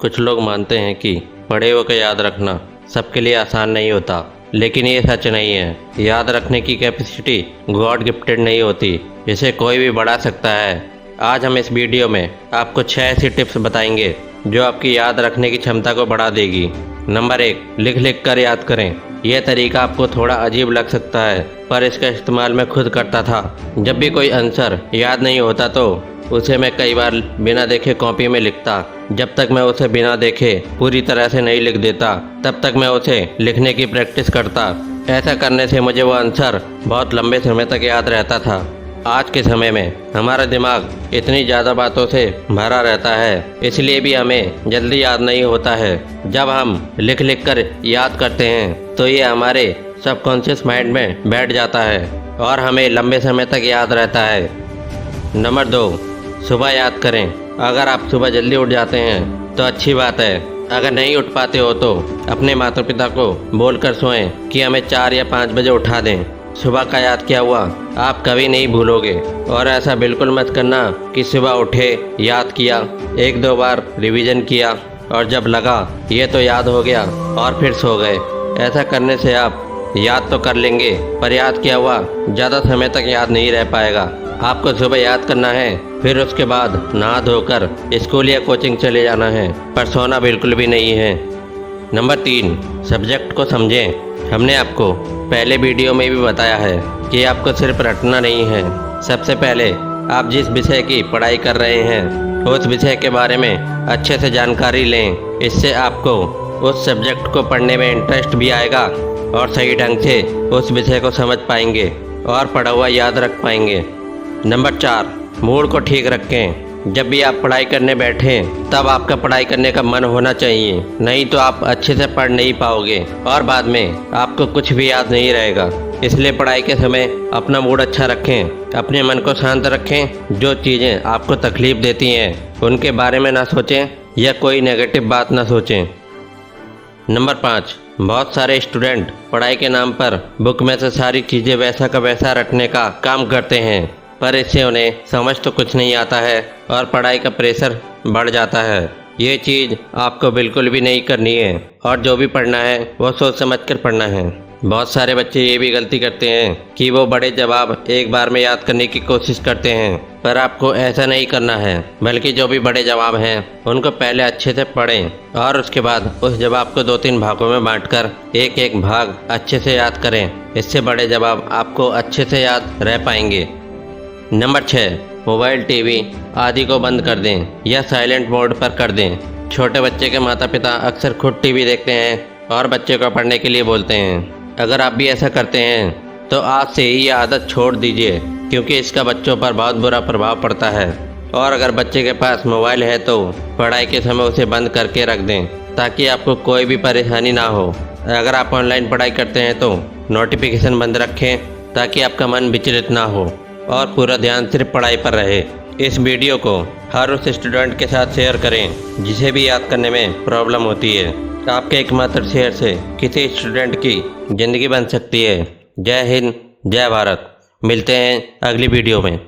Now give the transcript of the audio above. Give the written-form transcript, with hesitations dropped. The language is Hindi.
कुछ लोग मानते हैं कि पढ़े हुए को याद रखना सबके लिए आसान नहीं होता, लेकिन ये सच नहीं है। याद रखने की कैपेसिटी गॉड गिफ्टेड नहीं होती, इसे कोई भी बढ़ा सकता है। आज हम इस वीडियो में आपको 6 ऐसी टिप्स बताएंगे जो आपकी याद रखने की क्षमता को बढ़ा देगी। नंबर 1, लिख लिख कर याद करें। यह तरीका आपको थोड़ा अजीब लग सकता है, पर इसका इस्तेमाल मैं खुद करता था। जब भी कोई आंसर याद नहीं होता तो उसे मैं कई बार बिना देखे कॉपी में लिखता। जब तक मैं उसे बिना देखे पूरी तरह से नहीं लिख देता, तब तक मैं उसे लिखने की प्रैक्टिस करता। ऐसा करने से मुझे वो आंसर बहुत लंबे समय तक याद रहता था। आज के समय में हमारा दिमाग इतनी ज़्यादा बातों से भरा रहता है, इसलिए भी हमें जल्दी याद नहीं होता है। जब हम लिख लिख कर याद करते हैं तो ये हमारे सबकॉन्शियस माइंड में बैठ जाता है और हमें लंबे समय तक याद रहता है। नंबर 2, सुबह याद करें। अगर आप सुबह जल्दी उठ जाते हैं तो अच्छी बात है। अगर नहीं उठ पाते हो तो अपने माता पिता को बोलकर सोएं कि हमें 4 या 5 बजे उठा दें। सुबह का याद किया हुआ आप कभी नहीं भूलोगे। और ऐसा बिल्कुल मत करना कि सुबह उठे, याद किया, 1-2 बार रिवीजन किया और जब लगा ये तो याद हो गया और फिर सो गए। ऐसा करने से आप याद तो कर लेंगे, पर याद किया हुआ ज़्यादा समय तक याद नहीं रह पाएगा। आपको सुबह याद करना है, फिर उसके बाद नहा धोकर स्कूल या कोचिंग चले जाना है, पर सोना बिल्कुल भी नहीं है। नंबर 3, सब्जेक्ट को समझें। हमने आपको पहले वीडियो में भी बताया है कि आपको सिर्फ रटना नहीं है। सबसे पहले आप जिस विषय की पढ़ाई कर रहे हैं उस विषय के बारे में अच्छे से जानकारी लें। इससे आपको उस सब्जेक्ट को पढ़ने में इंटरेस्ट भी आएगा और सही ढंग से उस विषय को समझ पाएंगे और पढ़ा हुआ याद रख पाएंगे। नंबर 4, मूड को ठीक रखें। जब भी आप पढ़ाई करने बैठें तब आपका पढ़ाई करने का मन होना चाहिए, नहीं तो आप अच्छे से पढ़ नहीं पाओगे और बाद में आपको कुछ भी याद नहीं रहेगा। इसलिए पढ़ाई के समय अपना मूड अच्छा रखें, अपने मन को शांत रखें। जो चीज़ें आपको तकलीफ़ देती हैं उनके बारे में ना सोचें या कोई नेगेटिव बात ना सोचें। नंबर 5, बहुत सारे स्टूडेंट पढ़ाई के नाम पर बुक में से सारी चीज़ें वैसा का वैसा रटने का काम करते हैं, पर इससे उन्हें समझ तो कुछ नहीं आता है और पढ़ाई का प्रेशर बढ़ जाता है। ये चीज़ आपको बिल्कुल भी नहीं करनी है और जो भी पढ़ना है वो सोच समझ कर पढ़ना है। बहुत सारे बच्चे ये भी गलती करते हैं कि वो बड़े जवाब एक बार में याद करने की कोशिश करते हैं, पर आपको ऐसा नहीं करना है। बल्कि जो भी बड़े जवाब हैं उनको पहले अच्छे से पढ़ें और उसके बाद उस जवाब को 2-3 भागों में बांटकर एक एक भाग अच्छे से याद करें। इससे बड़े जवाब आपको अच्छे से याद रह पाएंगे। नंबर 6, मोबाइल, टीवी आदि को बंद कर दें या साइलेंट मोड पर कर दें। छोटे बच्चे के माता पिता अक्सर खुद टीवी देखते हैं और बच्चे को पढ़ने के लिए बोलते हैं। अगर आप भी ऐसा करते हैं तो आज से ही ये आदत छोड़ दीजिए, क्योंकि इसका बच्चों पर बहुत बुरा प्रभाव पड़ता है। और अगर बच्चे के पास मोबाइल है तो पढ़ाई के समय उसे बंद करके रख दें, ताकि आपको कोई भी परेशानी ना हो। अगर आप ऑनलाइन पढ़ाई करते हैं तो नोटिफिकेशन बंद रखें, ताकि आपका मन विचलित ना हो और पूरा ध्यान सिर्फ पढ़ाई पर रहे। इस वीडियो को हर उस स्टूडेंट के साथ शेयर करें जिसे भी याद करने में प्रॉब्लम होती है। आपके एकमात्र शेयर से किसी स्टूडेंट की ज़िंदगी बन सकती है। जय हिंद, जय भारत। मिलते हैं अगली वीडियो में।